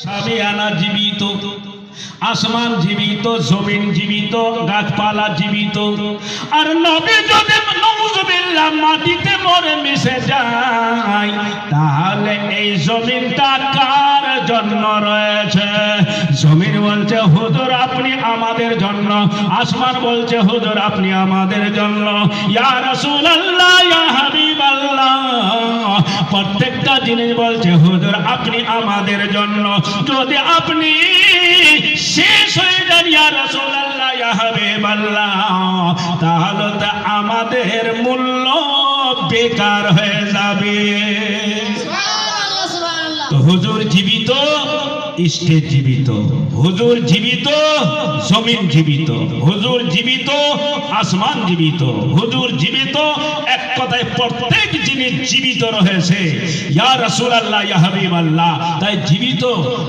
সামিয়ানা জীবিত, আসমান জীবিত, জমিন জীবিত, গাছপালা জীবিত। আর নবী যদি নাউযুবিল্লাহ মাটিতে মরে মিশে যায়, তাহলে এই জমিনটা কার জন্য রয়েছে? জমিন বলছে হুজুর আপনি আমাদের জন্য, আসমান বলছে হুজুর আপনি আমাদের জন্য। ইয়া রাসূলুল্লাহ, ইয়া হাবিবাল্লাহ, প্রত্যেকটা জিনিস বলছে হুজুর আপনি আমাদের জন্য। যদি আপনি শেষ হয়ে যান ইয়া রাসূলুল্লাহ, ইয়া হাবিবাল্লাহ, তাহলে তো আমাদের মূল্য বেকার হয়ে যাবে। তো হুজুর জীবিত, স্টেজ জীবিত, হুজুর জীবিত, জমিন জীবিত, হুজুর জীবিত, আসমান জীবিত, হুজুর জীবিত। এক কথায় প্রত্যেক জিনিস জীবিত রয়েছে ইয়া রাসূলুল্লাহ, ইয়া হাবিবাল্লাহ। তাই জীবিত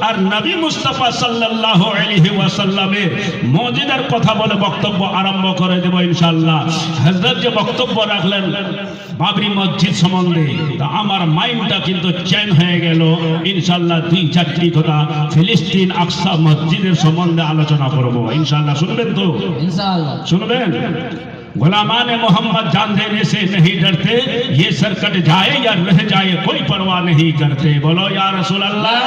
আর নবী মুস্তাফা সাল্লাল্লাহু আলাইহি ওয়াসাল্লামের মুজিজার কথা বলে বক্তব্য আরম্ভ করে দেব ইনশাআল্লাহ। হযরত যে বক্তব্য রাখলেন বাবরি মসজিদ সম্বন্ধে, তা আমার মাইন্ডটা কিন্তু চেঞ্জ হয়ে গেল। ইনশাআল্লাহ দুই চারটি কথা ফিলিস্তিন আকসা মসজিদের সম্বন্ধে আলোচনা করব ইনশাআল্লাহ। শুনবেন তো? इंशाअल्लाह सुनबेन। गुलामान मोहम्मद जान देने से नहीं डरते, ये सर कट जाए या रह जाए कोई परवाह नहीं करते। बोलो या रसूल अल्लाह,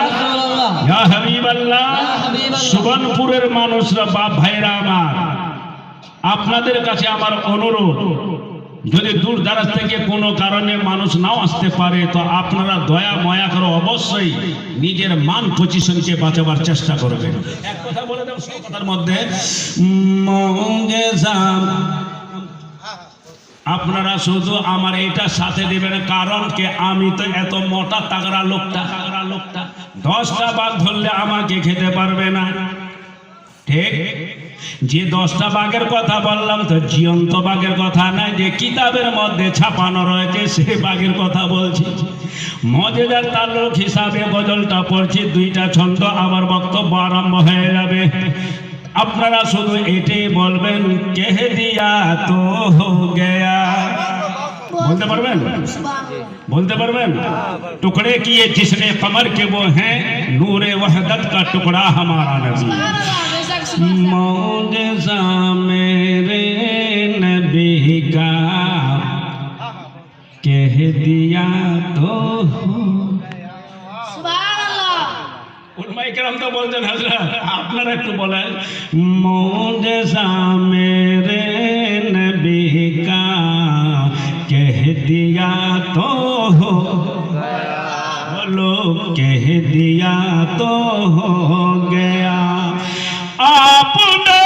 या हबीब अल्लाह। সুবর্ণপুরের মানুষরা, বাপ ভাইরা আমার, আপনাদের কাছে আমার অনুরোধ, যদি দূর দারাজ থেকে কোনো কারণে মানুষ নাও আসতে পারে, তো আপনারা দয়া ময়া করে অবশ্যই নিজের মান পজিশনকে বাঁচাবার চেষ্টা করবেন। এক কথা বলে দেব সেই কথার মধ্যে, আপনারা শুধু আমার এইটা সাথে দেবেন, কারণ কে আমি তো এত মোটা তাগড়া লোকটা 10টা বাঘ ধরলে আমাকে খেতে পারবে না, ঠিক? যে 10টা বাঘের কথা বললাম তো জীবন্ত বাঘের কথা নাই, যে কিতাবের মধ্যে ছাপানো রয়েছে সেই বাঘের কথা বলছি। মজেদার তাল্লুক হিসাবে গজলটা পড়ছি, 2টা ছন্দ, আবার বক্তব্য আরম্ভ হয়ে যাবে। আপনারা শুধু এটাই বলবেন, কেহ দিয়া তো হো গয়া। বলতে পারবেন? বলতে পারবেন? টুকড়ে কিয়ে জিসনে কমর के वो हैं, नूरे वहदत का टुकड़ा हमारा नबी। मौजज़ा मेरे नबी का कह दिया तो उलमाए किराम तो बोलते हैं हजरत, আপনারা একটু বলেন, मौजज़ा मेरे नबी का कह दिया तो हो, बोलो कह दिया तो हो गया। आपने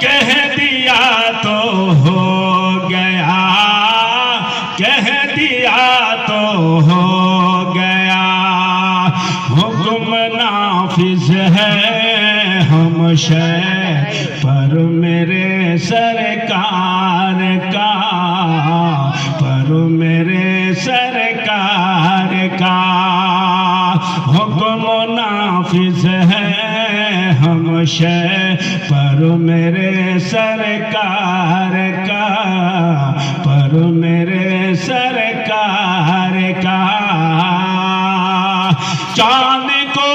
कह दिया तो हो गया, कह दिया तो हो गया। हुक्म नाफिज है हमशे पर मेरे सरकार का, पर मेरे सरकार का। हुक्म नाफिज है हमशे पर मेरे सरकार का, पर मेरे सरकार का। चांद को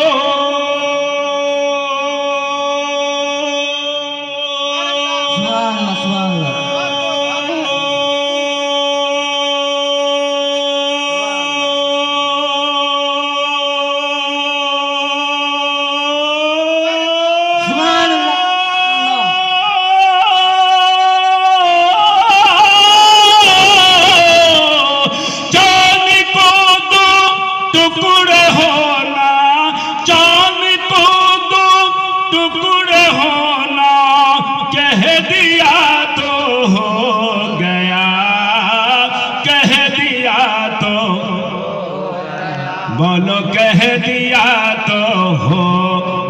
बोलो कह दिया तो हो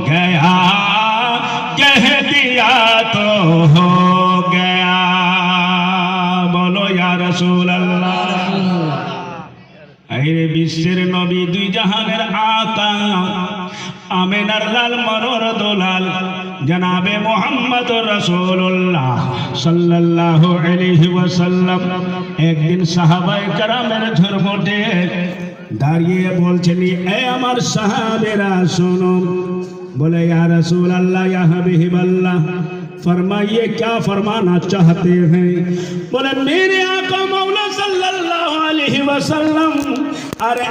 गया, कह दिया तो हो गया, बोलो या रसूल अल्लाह। अरे বিশ্বের নবী দুই জাহানের আকা আমিনার লাল মনোর দোলাল জনাবে মোহাম্মদ রাসূলুল্লাহ সাল্লাল্লাহু আলাইহি ওয়াসাল্লাম একদিন সাহাবায়ে কেরামের ঝরমটে দাঁড়িয়ে বলছেন, এ আমার সাহাবেরা শোনো। बोले या रसूल अल्लाह या हबीब अल्लाह फरमाइए क्या फरमाना चाहते हैं। बोले मेरे आका मौला सल्लल्लाहु अलैहि वसल्लम अरे